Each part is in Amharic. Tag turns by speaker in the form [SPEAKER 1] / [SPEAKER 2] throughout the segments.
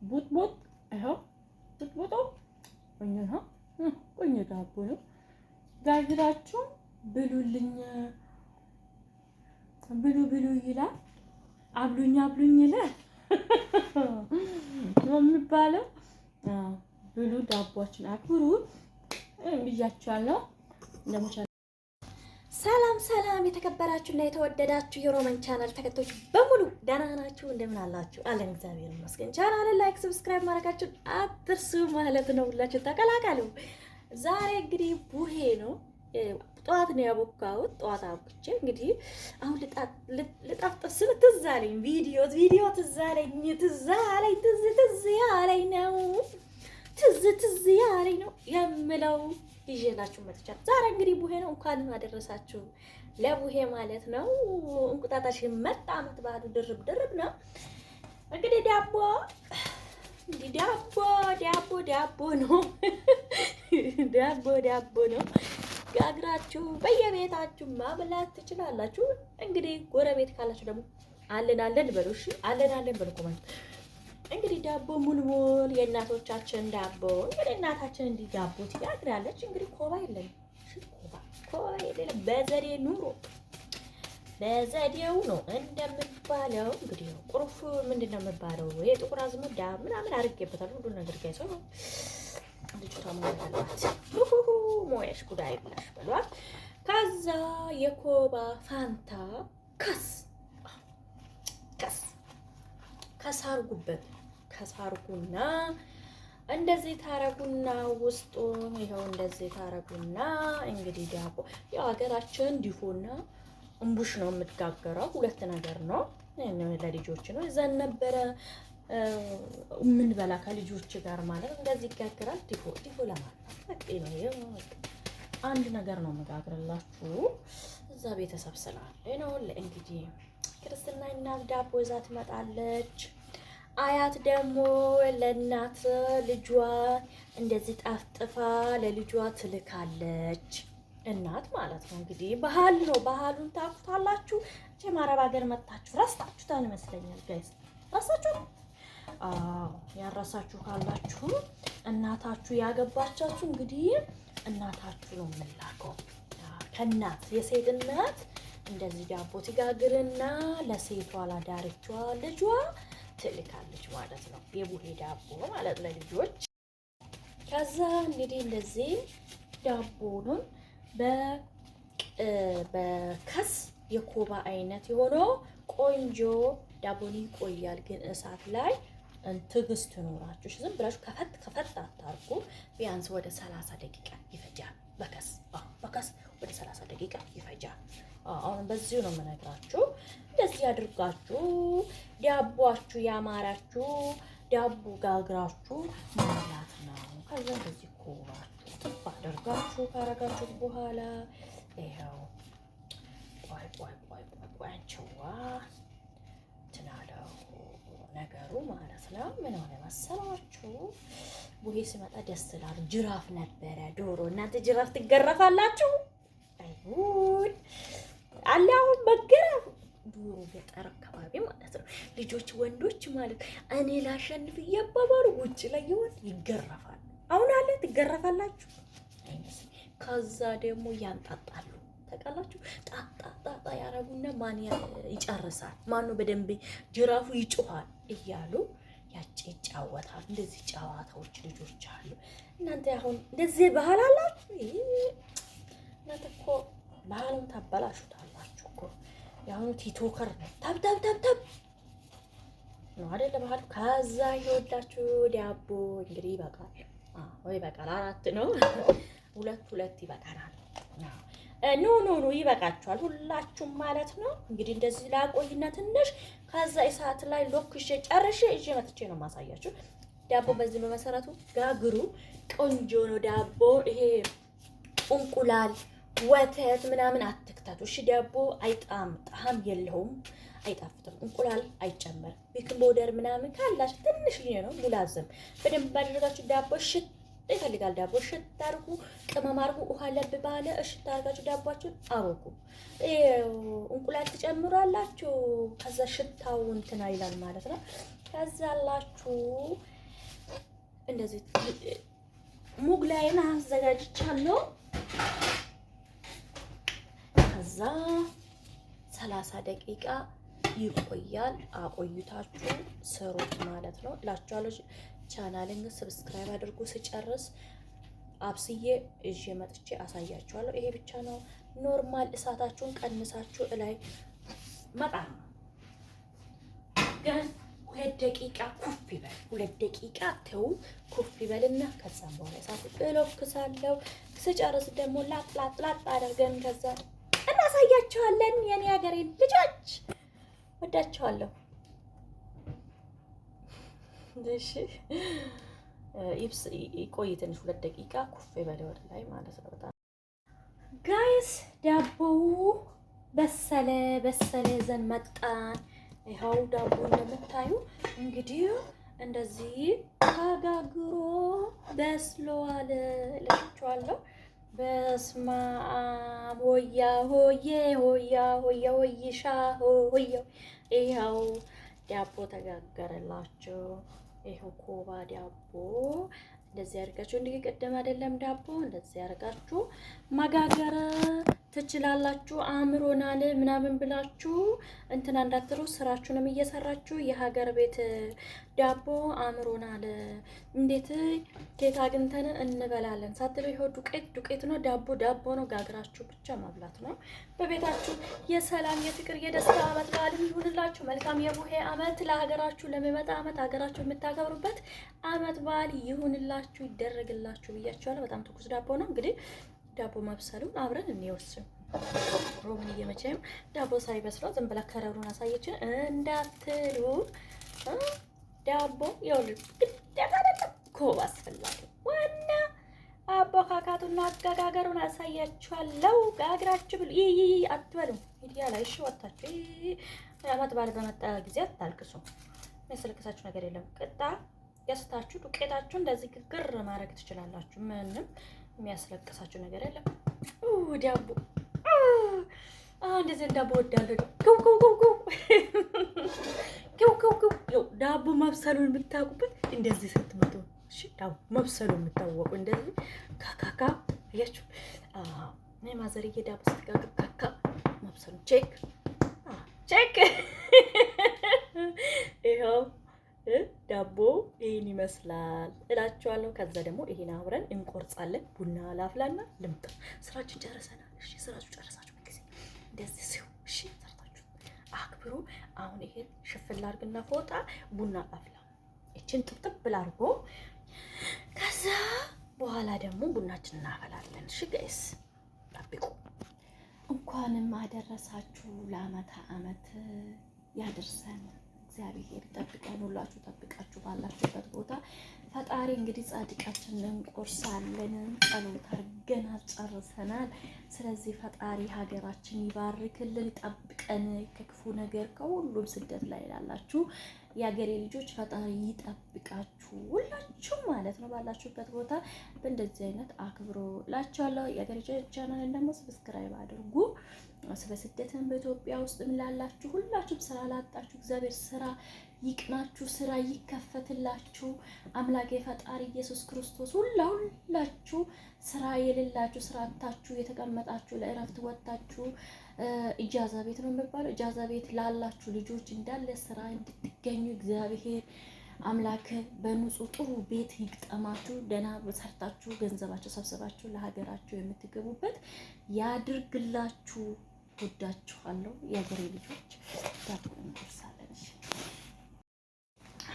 [SPEAKER 1] ቡጥቡጥ ይኸው ቡጥቡጡ ቆንጆ ዳቦ ነው። ጋግራችሁ ብሉልኝ ብሉ ብሉ ይላል። አብሉኝ አብሉኝ ይላል ነው የሚባለው። ብሉ ዳቦችን አክብሩ ብያችኋለሁ።
[SPEAKER 2] ሰላም ሰላም፣ የተከበራችሁና የተወደዳችሁ የሮማን ቻናል ተከታዮች በሙሉ ደህና ናችሁ? እንደምን አላችሁ? አለን እግዚአብሔር ይመስገን። ቻናልን ላይክ፣ ሰብስክራይብ ማድረጋችሁን አትርሱ ማለት ነው። ሁላችሁ ተቀላቀሉ። ዛሬ እንግዲህ ቡሄ ነው። ጠዋት ነው ያቦካሁት። ጠዋት አቦክቼ እንግዲህ አሁን ልጣፍጥ ስል ትዝ አለኝ ቪዲዮ ትዝ አለኝ ትዝ ያለኝ ነው የምለው ይዤላችሁ መጥቻለሁ። ዛሬ እንግዲህ ቡሄ ነው። እንኳን አደረሳችሁ ለቡሄ ማለት ነው። እንቁጣጣሽ መጣ። ዓመት በዓሉ ድርብ ነው። እንግዲህ ዳቦ ነው ዳቦ ነው። ጋግራችሁ በየቤታችሁ ማብላት ትችላላችሁ። እንግዲህ ጎረቤት ካላችሁ ደግሞ አለን በሉ። እሺ አለን በሉ ኮሜንት። እንግዲህ ዳቦ ሙልሙል የእናቶቻችን ዳቦ እንግዲህ እናታችን እንዲህ ዳቦ ትጋግራለች። እንግዲህ ኮባ የለም። ኮባ የለም። በዘዴ ኑሮ በዘዴው ነው እንደምባለው። እንግዲህ ቁርፍ ምንድን ነው የሚባለው? የጥቁር አዝሙድ ምናምን አድርጌበታል። ሁሉ ነገር ጋር ሰው ልጅቷ ማለት አላት። ሞያሽ ጉዳይ ብላሽ በሏት። ከዛ የኮባ ፋንታ ከሳርጉና እንደዚህ ታረጉና ውስጡ ይሄው እንደዚህ ታረጉና እንግዲህ ዳቦ ያው ሀገራችን ዲፎና እምቡሽ ነው የምትጋገረው። ሁለት ነገር ነው። ለልጆች ነው እዛን ነበረ ምን በላ ከልጆች ጋር ማለት እንደዚህ ይጋገራል። ዲፎ ለማለት ነው። አንድ ነገር ነው መጋገርላችሁ። እዛ ቤተሰብ ስላለ ነው። እንግዲህ ክርስትና እናት ዳቦ ይዛ ትመጣለች። አያት ደግሞ ለእናት ልጇ እንደዚህ ጣፍጥፋ ለልጇ ትልካለች። እናት ማለት ነው። እንግዲህ ባህል ነው። ባህሉን ታውቁታላችሁ። አረብ ሀገር መጣችሁ ረስታችሁታል ይመስለኛል። ጋይስ ረሳችሁ? ያረሳችሁ ካላችሁ እናታችሁ ያገባቻችሁ እንግዲህ እናታችሁ ነው የምላከው። ከእናት የሴት እናት እንደዚህ ዳቦ ትጋግርና ለሴቷ ላዳርቿ ልጇ ትልካለች ማለት ነው። የቡሄ ዳቦ ማለት ለልጆች። ከዛ እንግዲህ እንደዚህ ዳቦኑን በከስ የኮባ አይነት የሆነው ቆንጆ ዳቦን ይቆያል። ግን እሳት ላይ ትዕግስት ኖራችሁ ዝም ብላችሁ ከፈት አታርጉ። ቢያንስ ወደ 30 ደቂቃ ይፈጃል። በከስ ወደ 30 ደቂቃ ይፈጃል። አሁን በዚሁ ነው የምነግራችሁ። እንደዚህ አድርጋችሁ ዳቦአችሁ ያማራችሁ ዳቦ ጋግራችሁ መብላት ነው። ከዛ እንደዚህ ኮባችሁ ጥብ አድርጋችሁ ካረጋችሁ በኋላ ይሄው አንቺዋ ትናለው ነገሩ ማለት ነው። ምን ሆነ መሰላችሁ? ቡሄ ሲመጣ ደስ ይላል። ጅራፍ ነበረ ዶሮ። እናንተ ጅራፍ ትገረፋላችሁ? አይሁን አለ አሁን መገረፍ ዶሮ ገጠር አካባቢ ማለት ነው። ልጆች ወንዶች ማለት እኔ ላሸንፍ እያባባሩ ውጭ ላይ ይሆን ይገረፋል። አሁን አለ ትገረፋላችሁ። ከዛ ደግሞ ያንጣጣሉ። ታውቃላችሁ? ጣጣ ያረጉና ማን ይጨርሳል፣ ማን ነው በደንብ ጅራፉ ይጮሃል እያሉ ይጫወታል። እንደዚህ ጨዋታዎች ልጆች አሉ። እናንተ አሁን እንደዚህ ባህል አላችሁ? እናንተ እኮ ባህሉን ታበላሹታላችሁ እኮ። ያሁኑ ቲክቶከር ነው ታብ ነው አይደለ ባህሉ። ከዛ ይወዳችሁ ዳቦ እንግዲህ ይበቃል። ይበቃል። 4 ነው 2 ይበቃናል። ኖ ይበቃችኋል ሁላችሁም ማለት ነው። እንግዲህ እንደዚህ ላቆይና ትንሽ ከዛ እሳት ላይ ሎክሼ ጨርሼ እጄ መጥቼ ነው ማሳያችሁ። ዳቦ በዚህ በመሰረቱ ጋግሩ። ቆንጆ ነው ዳቦ። ይሄ እንቁላል ወተት ምናምን አትክተቱ። እሺ ዳቦ ጣዕም የለውም፣ አይጣፍጥም። እንቁላል አይጨመር። ቤኪንግ ፓውደር ምናምን ካላችሁ ትንሽ ልጅ ነው ሙላዘም በደንብ አድርጋችሁ ዳቦ ሽት ይፈልጋል ዳቦ። እሽት አድርጉ፣ ቅመም አድርጉ፣ ውሃ ለብ ባለ እሽት አድርጋችሁ ዳቧችሁን አወቁ። እንቁላል ትጨምራላችሁ። ከዛ ሽታው እንትና ይላል ማለት ነው። ከዛ አላችሁ እንደዚህ ሙግ ላይን አዘጋጅቻለሁ። ከዛ 30 ደቂቃ ይቆያል። አቆይታችሁ ስሩት ማለት ነው እላችኋለሁ። ቻናልን ሰብስክራይብ አድርጉ። ስጨርስ አብስዬ እዤ መጥቼ አሳያችኋለሁ። ይሄ ብቻ ነው። ኖርማል እሳታችሁን ቀንሳችሁ እላይ መጣ ግን 2 ደቂቃ ኩፍ ይበል። 2 ደቂቃ ተው ኩፍ ይበልና ከዛም በኋላ እሳት እለኩሳለሁ። ስጨርስ ደግሞ ላጥ አድርገን ከዛ እናሳያችኋለን። የኔ ሀገሬ ልጆች ወዳችኋለሁ። እሺ ይብስ ይቆይ ትንሽ 2 ደቂቃ ኩፍ ይበል ወደ ላይ ማለት ነው። በጣም ጋይስ ዳቦው በሰለ ዘን መጣን። ይኸው ዳቦ እንደምታዩ እንግዲህ እንደዚህ ተጋግሮ በስሏል እላችኋለሁ። በስመ አብ ሆያ ሆዬ ሆያ ሆያ ሆይሻ ሆያ። ይኸው ዳቦ ተጋገረላችሁ። ይኸው ኮባ ዳቦ እንደዚህ አድርጋችሁ እንዲህ ቀደም አይደለም ዳቦ እንደዚህ አድርጋችሁ መጋገር ትችላላችሁ። አእምሮናል ምናምን ብላችሁ እንትና እንዳትሉ፣ ስራችሁንም እየሰራችሁ የሀገር ቤት ዳቦ አእምሮናል እንዴት ኬት አግኝተን እንበላለን ሳትሉ፣ ይኸው ዱቄት ነው። ዳቦ ነው። ጋግራችሁ ብቻ ማብላት ነው። በቤታችሁ የሰላም የፍቅር የደስታ አመት በዓል ይሁንላችሁ። መልካም የቡሄ አመት ለሀገራችሁ ለሚመጣ አመት ሀገራችሁ የምታከብሩበት አመት በዓል ይሁንላችሁ፣ ይደረግላችሁ ብያችኋለሁ። በጣም ትኩስ ዳቦ ነው። እንግዲህ ዳቦ መብሰሉን አብረን እንወስን። ሮምን እየመቼም ዳቦ ሳይበስለው ዝም ብላ ከረሩን አሳየችን እንዳትሉ። ዳቦ ይኸውልህ ኮባ አስፈላጊ ዋና አቦካካቱና አጋጋገሩን አሳያችኋለሁ። ጋግራችሁ ብሉ። አትበሉ ሚዲያ ላይ እሺ። ወጣችሁ አመት በዓል በመጣ ጊዜ አታልቅሱ። የሚያስለቅሳችሁ ነገር የለም። ቅጣ ገዝታችሁ ዱቄታችሁ እንደዚህ ግግር ማድረግ ትችላላችሁ። ምንም የሚያስለቅሳችሁ ነገር የለም። ዳቦ እንደዚህ ዳቦ ወዳለሁ። ዳቦ መብሰሉን የምታውቁበት እንደዚህ ስትመጡ፣ እሺ ዳቦ መብሰሉን የምታወቁ እንደዚህ ካካካ አያችሁ። እኔ ማዘርዬ ዳቦ ስትጋግር ካካ መብሰሉን ቼክ ይኸው ዳቦ ይሄን ይመስላል እላችኋለሁ። ከዛ ደግሞ ይሄን አብረን እንቆርጻለን። ቡና ላፍላና ልምጣ። ስራችን ጨርሰናል። እሺ ስራችሁ ጨርሳችሁ ጊዜ እንደዚህ ሲው እሺ ሰርታችሁ አክብሩ። አሁን ይሄን ሽፍል አድርግና ፎጣ ቡና ላፍላ። እቺን ጥብጥብ ላርጎ ከዛ በኋላ ደግሞ ቡናችን እናፈላለን። እሺ ጋይስ ጠብቁ። እንኳንም አደረሳችሁ ለአመት አመት ያድርሰን። እግዚአብሔር ጠብቀን፣ ሁላችሁ ጠብቃችሁ ባላችሁበት ቦታ ፈጣሪ እንግዲህ ጻድቃችንን እንቆርሳለን። ጸሎት አድርገን ጨርሰናል። ስለዚህ ፈጣሪ ሀገራችን ይባርክልን፣ ጠብቀን ከክፉ ነገር ከሁሉም ስደት ላይ ላላችሁ የሀገሬ ልጆች ፈጣሪ ይጠብቃችሁ ሁላችሁም ማለት ነው። ባላችሁበት ቦታ በእንደዚህ አይነት አክብሮ ላችኋለሁ። የሀገሬ ቻናልን ደግሞ ሰብስክራይብ አድርጉ። ስለ ስደትን በኢትዮጵያ ውስጥ ምላላችሁ ሁላችሁም ስራ ላጣችሁ እግዚአብሔር ስራ ይቅናችሁ፣ ስራ ይከፈትላችሁ። አምላኬ ፈጣሪ ኢየሱስ ክርስቶስ ሁላችሁ ስራ የሌላችሁ ስራ አጣችሁ የተቀመጣችሁ ለእረፍት ወጣችሁ ኢጃዛ ቤት ነው የሚባለው፣ ኢጃዛ ቤት ላላችሁ ልጆች እንዳለ ስራ እንድትገኙ እግዚአብሔር አምላክ በንጹህ ጥሩ ቤት ይግጠማችሁ። ደህና ሰርታችሁ ገንዘባችሁ ሰብስባችሁ ለሀገራችሁ የምትገቡበት ያድርግላችሁ። ወዳችኋለሁ የሀገሬ ልጆች። ዳቦ እንቆርሳለን።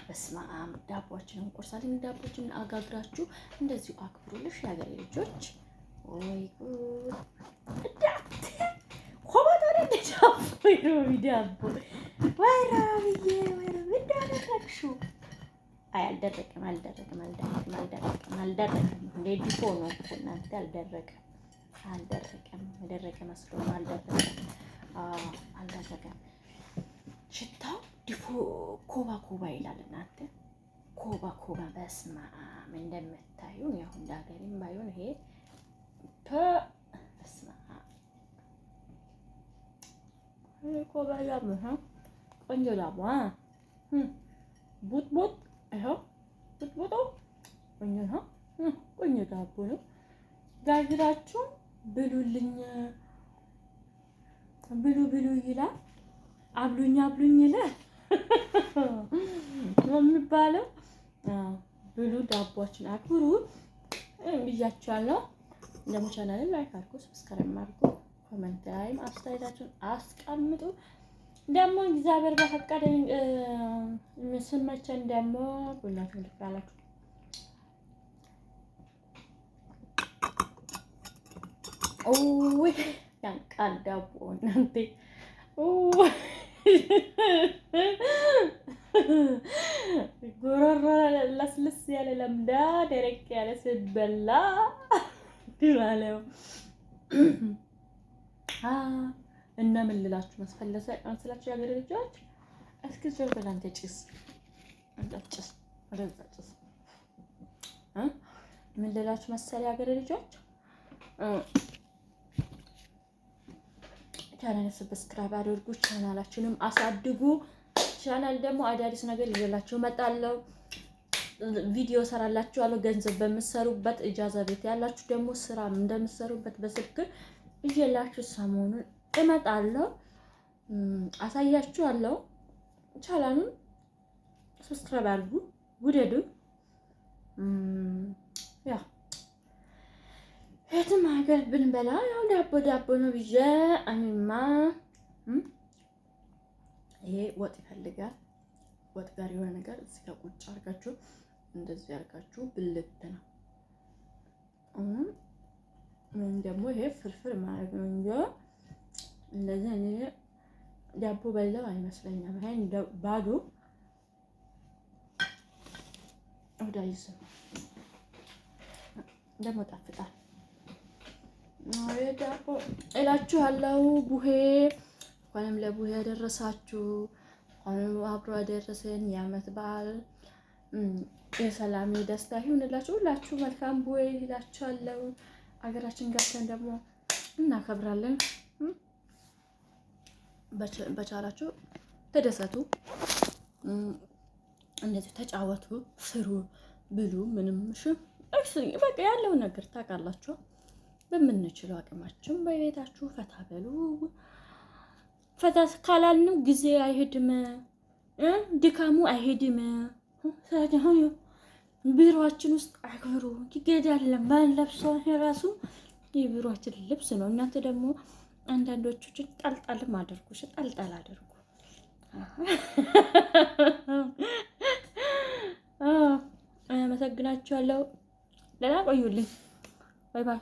[SPEAKER 2] በስመ አብ ዳቦአችንን እንቆርሳለን። ዳቦችን አጋግራችሁ እንደዚሁ አክብሩልሽ የሀገሬ ልጆች። ወይ ጉድ ዳቦ ወይ ራብዬ ወይ እንዳነካክሹ አልደረቀም። እንደ ዲፎ ነው እኮ እናንተ። አልደረቀም። የደረቀ መስሎ ነው። አልደረቀም። ሽታው ዲፎ ኮባ ይላል እናንተ። ኮባ ኮባ በስመ አብ እንደምታዩ ያው እንደ ሀገሬም ባይሆን ይሄ በስመ አብ ኮባ ያም ቆንጆ ዳቦ ቡጥቡጥ ይኸው ቡጥቡጡ ቆንጆ ነው። ቆንጆ ዳቦ ነው። ጋግራችሁ ብሉልኝ ብሉ ብሉ ይላል። አብሉኝ አብሉኝ ይላል የሚባለው። ብሉ ዳቦችን አክብሩ ብያችኋለሁ። ደግሞ ቻናልን ላይክ አድርጉ፣ ሰብስክራይብ አድርጉ፣ ኮሜንት ላይ አስተያየታችሁን አስቀምጡ። ደግሞ እግዚአብሔር በፈቀደኝ ስመቸን ደግሞ ቡናችሁን ልትባላችሁ ያንቃል ዳቦ እናንተ ጎረሮ ለስልስ ያለ ለምዳ ደረቅ ያለ ስትበላ ይባለው እና ምን ልላችሁ መስላችሁ ያገሬ ልጆች፣ እስኪ ዞር በል አንተ ጭስ ጭስ ወደዛ ጭስ ምን ልላችሁ መሰል ያገሬ ልጆች፣ ቻናል ሰብስክራይብ አድርጉ፣ ቻናላችንም አሳድጉ። ቻናል ደግሞ አዳዲስ ነገር ይዤላችሁ እመጣለሁ። ቪዲዮ ሰራላችኋለሁ። ገንዘብ በምትሰሩበት ኢጃዛ ቤት ያላችሁ ደግሞ ስራ እንደምትሰሩበት በስልክ ይዤላችሁ ሰሞኑን እመጣለሁ፣ አሳያችኋለሁ። ቻናሉን ሰብስክራይብ አድርጉ፣ ውደዱ። ያ የትም ሀገር ብንበላ ያው ዳቦ ዳቦ ነው ብዬ እኔማ ይሄ ወጥ ይፈልጋል። ወጥ ጋር የሆነ ነገር እዚህ ጋር ቁጭ አድርጋችሁ እንደዚህ አድርጋችሁ ብልት ነው። ምን ደግሞ ይሄ ፍርፍር ማለት ነው እንጂ እንደዚህ እኔ ዳቦ በላው አይመስለኝም። ይሄ ባዶ ወዳይስ ደግሞ ጣፍጣል። አይ ዳቦ እላችኋለሁ። ቡሄ እንኳንም ለቡሄ ያደረሳችሁ፣ እንኳንም አብሮ ያደረሰን። የዓመት በዓል የሰላም የደስታ ይሁንላችሁ። ሁላችሁ መልካም ቡሄ እላችኋለሁ። አገራችን ገብተን ደግሞ እናከብራለን። በቻላችሁ ተደሰቱ፣ እንደዚህ ተጫወቱ፣ ስሩ፣ ብሉ። ምንም በቃ ያለው ነገር ታውቃላችሁ። በምንችለው አቅማችን በቤታችሁ ፈታ በሉ። ፈታ ካላልነው ጊዜ አይሄድም፣ ድካሙ አይሄድም። ስለዚህ ቢሮአችን ውስጥ አክብሩ። ይገዳል ባለብሰው የራሱ የቢሮአችን ልብስ ነው። እናንተ ደግሞ አንዳንዶቹ ጣልጣልም አድርጉ፣ ጣልጣል አድርጉ። አመሰግናችኋለሁ። ደህና ቆዩልኝ። ባይ ባይ።